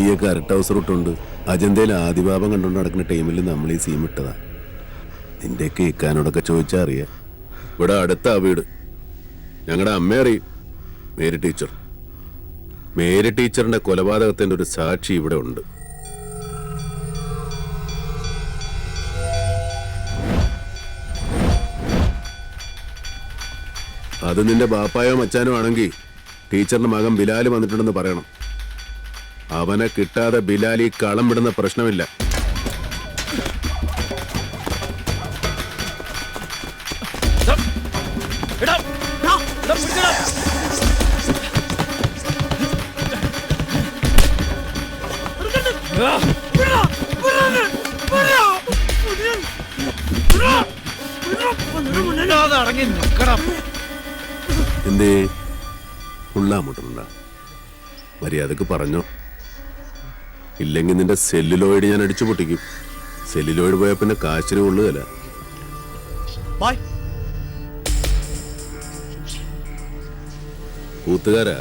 നീയൊക്കെ അരട്ട ഹൗസ് റൂട്ടുണ്ട് അജന്തയിൽ ആദിഭാവം കണ്ടുകൊണ്ട് നടക്കുന്ന ടൈമിൽ നമ്മൾ ഈ സീം ഇട്ടതാ. നിന്റെയൊക്കെ ഇക്കാനോടൊക്കെ ചോദിച്ചാൽ അറിയാം. ഇവിടെ അടുത്താ വീട്. ഞങ്ങളുടെ അമ്മ അറിയും, മേരി ടീച്ചർ. മേരി ടീച്ചറിന്റെ കൊലപാതകത്തിന്റെ ഒരു സാക്ഷി ഇവിടെ ഉണ്ട്. അത് നിന്റെ ബാപ്പായോ മച്ചാനോ ആണെങ്കിൽ ടീച്ചറിന്റെ മകൻ ബിലാൽ വന്നിട്ടുണ്ടെന്ന് പറയണം. അവനെ കിട്ടാതെ ബിലാൽ ഈ കളം വിടുന്ന പ്രശ്നമില്ല. എന്തേ ഉള്ളാമുട്ടുണ്ട? മര്യാദക്ക് പറഞ്ഞോ, ഇല്ലെങ്കിൽ നിന്റെ സെല്ലുലോയിഡ് ഞാൻ അടിച്ചു പൊട്ടിക്കും. സെല്ലുലോയിഡ് പോയാൽ പിന്നെ കാശിന് കൊള്ളുകയല്ല. കൂത്തുകാരാ